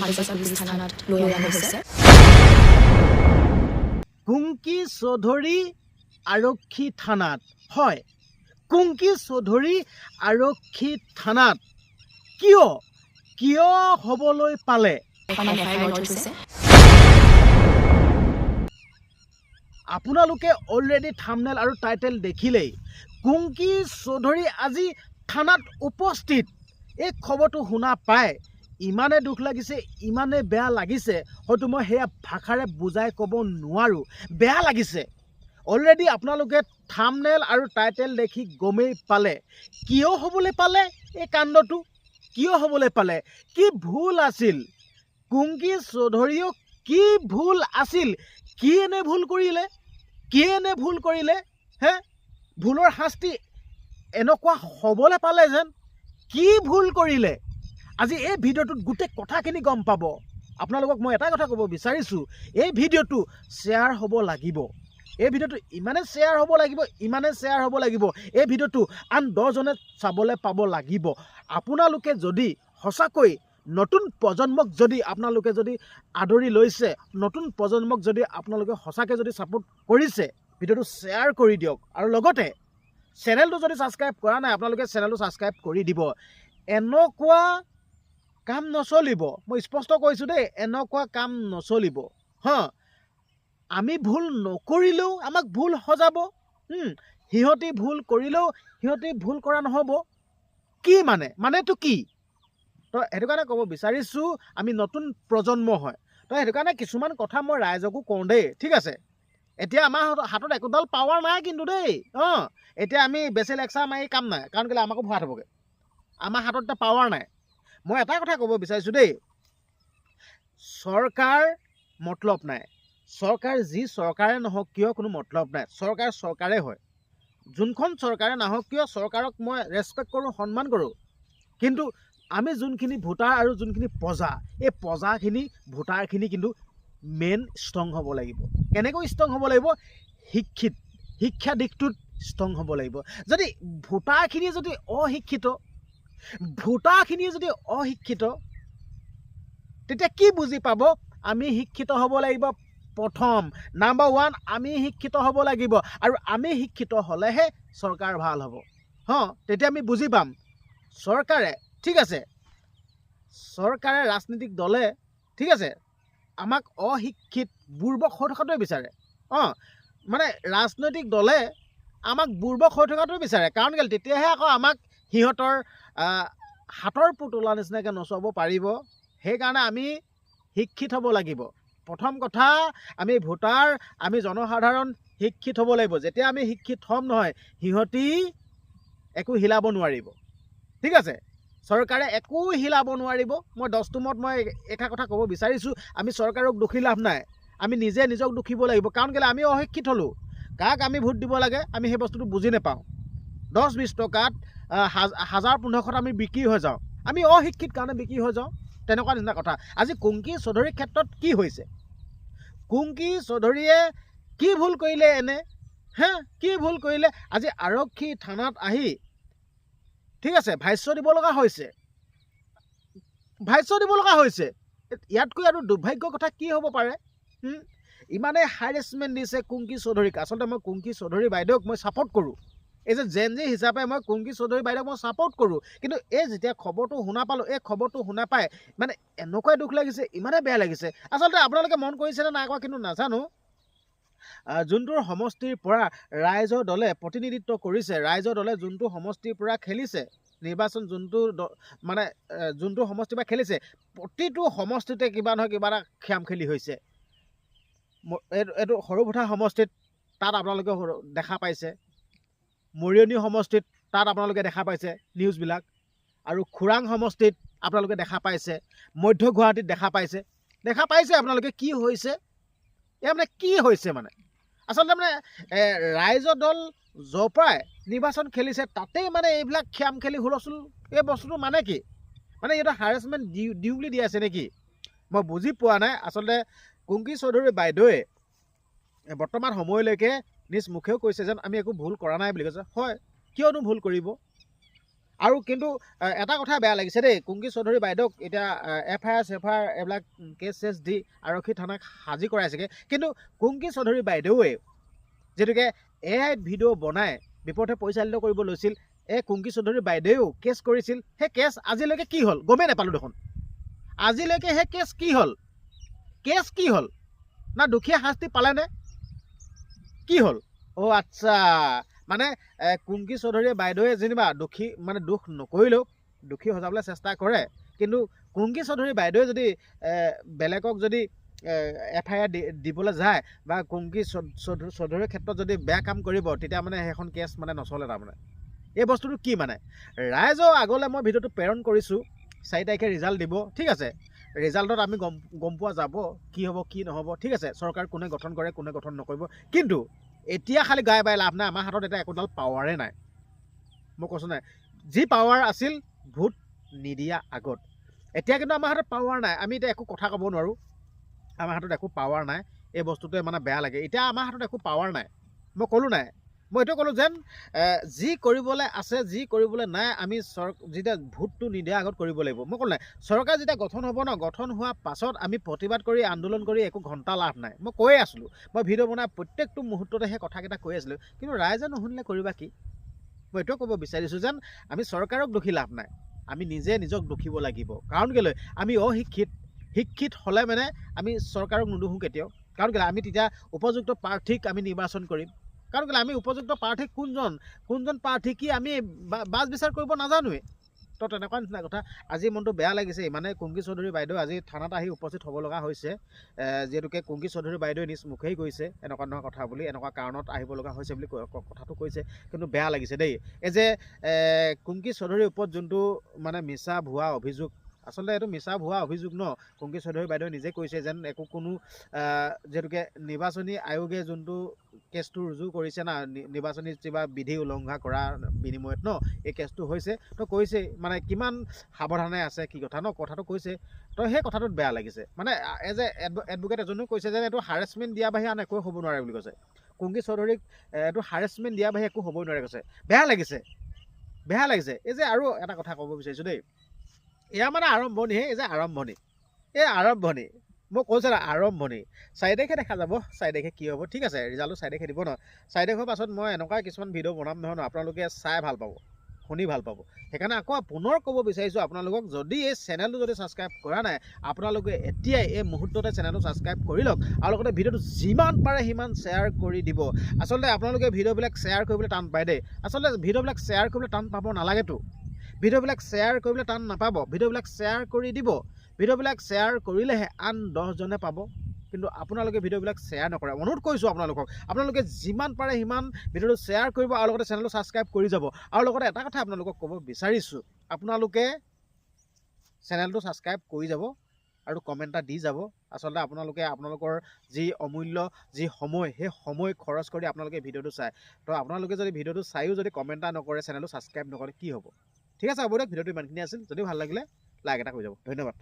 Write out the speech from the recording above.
Police থানাত লৈ অনা হৈছে। কুংকি চৌধুৰী আৰক্ষী থানাত, হয়, কুংকি চৌধুৰী আৰক্ষী থানাত কিয় হ'বলৈ পালে? আপোনালোকে অলৰেডি থাম্বনেল আৰু টাইটেল দেখিলেই। কুংকি চৌধুৰী আজি থানাত উপস্থিত। এই খবৰটো শুনা পাই ইমানে দুখ লাগিছে, ইমানে বেয়া লাগিছে, হয়তো মই সেয়া ভাষাৰে বুজাই ক'ব নোৱাৰোঁ। বেয়া লাগিছে। অলৰেডি আপোনালোকে থাম্বনেল আৰু টাইটেল দেখি গমেই পালে। কিয় হ'বলৈ পালে এই কাণ্ডটো? কিয় হ'বলৈ পালে? কি ভুল আছিল? কুংকি চৌধুৰীও কি ভুল আছিল? কি এনে ভুল কৰিলে? হে, ভুলৰ শাস্তি এনেকুৱা হ'বলৈ পালে যেন। কি ভুল কৰিলে? আজি এই ভিডিঅ'টোত গোটেই কথাখিনি গম পাব। আপোনালোকক মই এটা কথা ক'ব বিচাৰিছোঁ, এই ভিডিঅ'টো শ্বেয়াৰ হ'ব লাগিব। এই ভিডিঅ'টো ইমানে শ্বেয়াৰ হ'ব লাগিব, এই ভিডিঅ'টো আন 10জনে চাবলৈ পাব লাগিব। আপোনালোকে যদি সঁচাকৈ নতুন প্ৰজন্মক যদি আপোনালোকে যদি আদৰি লৈছে, নতুন প্ৰজন্মক যদি আপোনালোকে সঁচাকৈ যদি ছাপোৰ্ট কৰিছে, ভিডিঅ'টো শ্বেয়াৰ কৰি দিয়ক। আৰু লগতে চেনেলটো যদি ছাবস্ক্ৰাইব কৰা নাই, আপোনালোকে চেনেলটো ছাবস্ক্ৰাইব কৰি দিব। এনেকুৱা কাম নচলিব, মই স্পষ্ট কৈছোঁ দেই, এনেকুৱা কাম নচলিব। আমি ভুল নকৰিলেও আমাক ভুল সজাব। সিহঁতি ভুল কৰিলেও সিহঁতি ভুল কৰা নহ'ব। কি মানেটো কি? তো সেইটো কাৰণে ক'ব বিচাৰিছোঁ, আমি নতুন প্ৰজন্ম হয়। তো সেইটো কাৰণে কিছুমান কথা মই ৰাইজকো কওঁ দেই, ঠিক আছে? এতিয়া আমাৰ হাতত একোডাল পাৱাৰ নাই কিন্তু দেই। এতিয়া আমি বেছি লেকচাৰ মাৰি কাম নাই, কাৰণ কেলৈ আমাকো ভৰাই থ'বগৈ। আমাৰ হাতত এতিয়া পাৱাৰ নাই। মই এটা কথা ক'ব বিচাৰিছোঁ দেই, চৰকাৰ মতলব নাই। চৰকাৰ যি চৰকাৰে নহওক কিয় কোনো মতলব নাই। চৰকাৰে হয়। যোনখন চৰকাৰে নাহক কিয় চৰকাৰক মই ৰেচপেক্ট কৰোঁ, সন্মান কৰোঁ। কিন্তু আমি যোনখিনি ভোটাৰ আৰু যোনখিনি প্ৰজা, এই প্ৰজাখিনি ভোটাৰখিনি কিন্তু মেইন ষ্ট্ৰং হ'ব লাগিব। কেনেকৈ ষ্ট্ৰং হ'ব লাগিব? শিক্ষা দিশটোত ষ্ট্ৰং হ'ব লাগিব। যদি ভোটাৰখিনি যদি অশিক্ষিত, তেতিয়া কি বুজি পাব? আমি শিক্ষিত হ'ব লাগিব। প্ৰথম নাম্বাৰ 1 আমি শিক্ষিত হ'ব লাগিব। আৰু আমি শিক্ষিত হ'লেহে চৰকাৰ ভাল হ'ব। তেতিয়া আমি বুজি পাম চৰকাৰে, ঠিক আছে, চৰকাৰে ৰাজনৈতিক দলে, ঠিক আছে, আমাক অশিক্ষিত বুৰ্বক হৈ থকাটোৱে বিচাৰে। মানে ৰাজনৈতিক দলে আমাক বুৰ্বক হৈ থকাটোৱে বিচাৰে। কাৰণ কেলৈ? তেতিয়াহে আকৌ আমাক সিহঁতৰ হাতৰ পুতলা নিচিনাকৈ নচুৱাব পাৰিব। সেইকাৰণে আমি শিক্ষিত হ'ব লাগিব। প্ৰথম কথা, আমি ভোটাৰ, আমি জনসাধাৰণ শিক্ষিত হ'ব লাগিব। যেতিয়া আমি শিক্ষিত হ'ম নহয়, সিহঁতি একো হিলাব নোৱাৰিব, ঠিক আছে? চৰকাৰে একো হিলাব নোৱাৰিব। মই 10টোমত মই এটা কথা ক'ব বিচাৰিছোঁ, আমি চৰকাৰক দুখী লাভ নাই। আমি নিজে নিজক দুখিব লাগিব। কাৰণ কেলৈ? আমি অশিক্ষিত হ'লোঁ। কাক আমি ভোট দিব লাগে আমি সেই বস্তুটো বুজি নাপাওঁ। 10-20 টকাত 1000-1500 আমি বিক্ৰী হৈ যাওঁ। আমি অশিক্ষিত কাৰণে বিক্ৰী হৈ যাওঁ। তেনেকুৱা নিচিনা কথা। আজি কুংকি চৌধুৰীৰ ক্ষেত্ৰত কি হৈছে? কুংকি চৌধুৰীয়ে কি ভুল কৰিলে কি ভুল কৰিলে? আজি আৰক্ষী থানাত আহি, ঠিক আছে, ভাষ্য দিব লগা হৈছে। ইয়াতকৈ আৰু দুৰ্ভাগ্যৰ কথা কি হ'ব পাৰে? ইমানে হাৰেছমেণ্ট দিছে কুংকি চৌধুৰীক। আচলতে মই কুংকি চৌধুৰী বাইদেউক মই ছাপোৰ্ট কৰোঁ। এই যে জেনজি হিচাপে মই কুংকি চৌধুৰী বাইদেউক মই ছাপোৰ্ট কৰোঁ। কিন্তু এই যেতিয়া খবৰটো শুনা পালোঁ, এই খবৰটো শুনা পাই মানে এনেকুৱাই দুখ লাগিছে, ইমানে বেয়া লাগিছে। আচলতে আপোনালোকে মন কৰিছেনে নাই কৰা কিন্তু নাজানো, যোনটো সমষ্টিৰ পৰা ৰাইজৰ দলে প্ৰতিনিধিত্ব কৰিছে, ৰাইজৰ দলে যোনটো সমষ্টিৰ পৰা খেলিছে নিৰ্বাচন, যোনটো সমষ্টিৰ পৰা খেলিছে, প্ৰতিটো সমষ্টিতে কিবা নহয় কিবা এটা খেম খেলি হৈছে। এইটো সৰুভঠা সমষ্টিত তাত আপোনালোকে দেখা পাইছে, মৰিয়নি সমষ্টিত তাত আপোনালোকে দেখা পাইছে নিউজবিলাক, আৰু খুৰাং সমষ্টিত আপোনালোকে দেখা পাইছে, মধ্য গুৱাহাটীত দেখা পাইছে আপোনালোকে কি হৈছে। এয়া মানে কি হৈছে মানে? আচলতে মানে ৰাইজৰ দল য'ৰ পৰাই নিৰ্বাচন খেলিছে তাতেই মানে এইবিলাক খেম খেলি হুলস্থুল, এই বস্তুটো মানে কি? মানে ইহঁতৰ হাৰেছমেণ্ট দিওঁ বুলি দি আছে নেকি? মই বুজি পোৱা নাই। আচলতে কুংকি চৌধুৰী বাইদেৱে বৰ্তমান সময়লৈকে নিজ মুখেও কৈছে যেন আমি একো ভুল কৰা নাই বুলি কৈছে। হয়, কিয়নো ভুল কৰিব? আৰু কিন্তু এটা কথা বেয়া লাগিছে দেই, কুংকি চৌধুৰী বাইদেউক এতিয়া FIR চেফায়াৰ এইবিলাক কেছ চেছ দি আৰক্ষী থানাক হাজি কৰাইছেগৈ। কিন্তু কুংকি চৌধুৰী বাইদেৱে যিহেতুকে AIত ভিডিঅ' বনাই বিপথে পৰিচালিত কৰিব লৈছিল, এই কুংকি চৌধুৰী বাইদেৱেও কেছ কৰিছিল। সেই কেছ আজিলৈকে কি হ'ল গমেই নাপালোঁ দেখোন। আজিলৈকে সেই কেছ কি হ'ল? কেছ কি হ'ল? না দুখীয়া শাস্তি পালেনে? কি হ'ল? অ' আচ্ছা, মানে কুংকি চৌধুৰী বাইদেৱে যেনিবা দোষ নকৰিলেও দোষী সজাবলৈ চেষ্টা কৰে। কিন্তু কুংকি চৌধুৰী বাইদেৱে যদি বেলেগক যদি FIR দিবলৈ যায় বা কুংকি চৌধুৰীৰ ক্ষেত্ৰত যদি বেয়া কাম কৰিব, তেতিয়া মানে সেইখন কেছ মানে নচলে। তাৰমানে এই বস্তুটো কি মানে, ৰাইজৰ আগলৈ মই ভিডিঅ'টো প্ৰেৰণ কৰিছোঁ। 4 তাৰিখে ৰিজাল্ট দিব, ঠিক আছে। ৰিজাল্টত আমি গম পোৱা যাব কি হ'ব কি নহ'ব, ঠিক আছে। চৰকাৰ কোনে গঠন কৰে কোনে গঠন নকৰিব। কিন্তু এতিয়া খালি গাই বাই লাভ নাই, আমাৰ হাতত এতিয়া একোডাল পাৱাৰে নাই। মই কৈছোঁ নাই, যি পাৱাৰ আছিল ভোট নিদিয়া আগত, এতিয়া কিন্তু আমাৰ হাতত পাৱাৰ নাই। আমি এতিয়া একো কথা ক'ব নোৱাৰোঁ, আমাৰ হাতত একো পাৱাৰ নাই। এই বস্তুটোৱে মানে বেয়া লাগে। এতিয়া আমাৰ হাতত একো পাৱাৰ নাই। মই ক'লোঁ নাই, মই এইটো ক'লোঁ যেন যি কৰিবলৈ আছে যি কৰিবলৈ নাই আমি যেতিয়া ভোটটো নিদিয়া আগত কৰিব লাগিব। মই ক'লোঁ নাই, চৰকাৰ যেতিয়া গঠন হ'ব ন, গঠন হোৱাৰ পাছত আমি প্ৰতিবাদ কৰি আন্দোলন কৰি একো ঘণ্টা লাভ নাই। মই কৈয়ে আছিলোঁ, মই ভিডিঅ' বনাই প্ৰত্যেকটো মুহূৰ্ততে সেই কথাকেইটা কৈ আছিলোঁ। কিন্তু ৰাইজে নুশুনিলে কৰিবা কি? মই এইটোৱে ক'ব বিচাৰিছোঁ যেন আমি চৰকাৰক দোষী লাভ নাই, আমি নিজে নিজক দোষিব লাগিব। কাৰণ কেলৈ, আমি শিক্ষিত হ'লে মানে আমি চৰকাৰক নুদোষোঁ কেতিয়াও। কাৰণ কেলৈ, আমি তেতিয়া উপযুক্ত প্ৰাৰ্থীক আমি নিৰ্বাচন কৰিম। কাৰণ কেলৈ, আমি উপযুক্ত প্ৰাৰ্থী কোনজন প্ৰাৰ্থী কি আমি বাছ বিচাৰ কৰিব নাজানোৱেই। তো তেনেকুৱা নিচিনা কথা। আজি মনটো বেয়া লাগিছে ইমানে, কুংকি চৌধুৰী বাইদেউ আজি থানাত আহি উপস্থিত হ'ব লগা হৈছে। যিহেতুকে কুংকি চৌধুৰী বাইদেৱে নিজ মুখেই কৈছে এনেকুৱা কথা বুলি, এনেকুৱা কাৰণত আহিব লগা হৈছে বুলি কথাটো কৈছে। কিন্তু বেয়া লাগিছে দেই, এই যে কুংকি চৌধুৰীৰ ওপৰত যোনটো মানে মিছা ভুৱা অভিযোগ, আচলতে এইটো মিছা ভুৱা অভিযোগ ন। কুংকি চৌধুৰী বাইদেৱে নিজে কৈছে যেন কোনো যিহেতুকে নিৰ্বাচনী আয়োগে যোনটো কেছটো ৰুজু কৰিছে না, নিৰ্বাচনী কিবা বিধি উলংঘা কৰাৰ বিনিময়ত ন এই কেছটো হৈছে। তো কৈছে মানে কিমান সাৱধানে আছে কি কথা ন, কথাটো কৈছে। তো সেই কথাটোত বেয়া লাগিছে। মানে এজ এডভোকেট এজনেও কৈছে যে এইটো হাৰেছমেণ্ট দিয়া বাহিৰে আন একো হ'ব নোৱাৰে বুলি কৈছে। কুংকি চৌধুৰীক এইটো হাৰেছমেণ্ট দিয়া বাহিৰে একো হ'বই নোৱাৰে কৈছে। বেয়া লাগিছে। এই যে আৰু এটা কথা ক'ব বিচাৰিছোঁ দেই, এয়া মানে আৰম্ভণিহে, এই যে আৰম্ভণি মই কৈছোঁ না, আৰম্ভণি 4 তাৰিখে দেখা যাব। 4 তাৰিখে কি হ'ব, ঠিক আছে। ৰিজাল্টটো 4 তাৰিখে দিব ন। 4 তাৰিখৰ পাছত মই এনেকুৱা কিছুমান ভিডিঅ' বনাম নহয় ন, আপোনালোকে চাই ভাল পাব, শুনি ভাল পাব। সেইকাৰণে আকৌ পুনৰ ক'ব বিচাৰিছোঁ আপোনালোকক, যদি এই চেনেলটো যদি ছাবস্ক্ৰাইব কৰা নাই, আপোনালোকে এতিয়াই এই মুহূৰ্ততে চেনেলটো ছাবস্ক্ৰাইব কৰি লওক, আৰু লগতে ভিডিঅ'টো যিমান পাৰে সিমান শ্বেয়াৰ কৰি দিব। আচলতে আপোনালোকে ভিডিঅ'বিলাক শ্বেয়াৰ কৰিবলৈ টান পায় দেই। আচলতে ভিডিঅ'বিলাক শ্বেয়াৰ কৰিবলৈ টান পাব নালাগেতো। ভিডিঅ'বিলাক শ্বেয়াৰ কৰিবলৈ টান নাপাব, ভিডিঅ'বিলাক শ্বেয়াৰ কৰি দিব। ভিডিঅ'বিলাক শ্বেয়াৰ কৰিলেহে আন 10জনে পাব। কিন্তু আপোনালোকে ভিডিঅ'বিলাক শ্বেয়াৰ নকৰে। অনুৰোধ কৰিছোঁ আপোনালোকে যিমান পাৰে সিমান ভিডিঅ'টো শ্বেয়াৰ কৰিব, আৰু লগতে চেনেলটো ছাবস্ক্ৰাইব কৰি যাব। আৰু লগতে এটা কথা আপোনালোকক ক'ব বিচাৰিছোঁ, আপোনালোকে চেনেলটো ছাবস্ক্ৰাইব কৰি যাব আৰু কমেণ্ট এটা দি যাব। আচলতে আপোনালোকৰ যি অমূল্য যি সময়, সেই সময় খৰচ কৰি আপোনালোকে ভিডিঅ'টো চায়। তো আপোনালোকে যদি ভিডিঅ'টো চায়ো যদি কমেণ্ট এটা নকৰে, চেনেলটো ছাবস্ক্ৰাইব নকৰে, কি হ'ব? ঠিক আছে, হ'ব দিয়ক। ভিডিঅ'টো ইমানখিনি আছিল। যদি ভাল লাগিলে লাইক এটা কৰি যাব। ধন্যবাদ।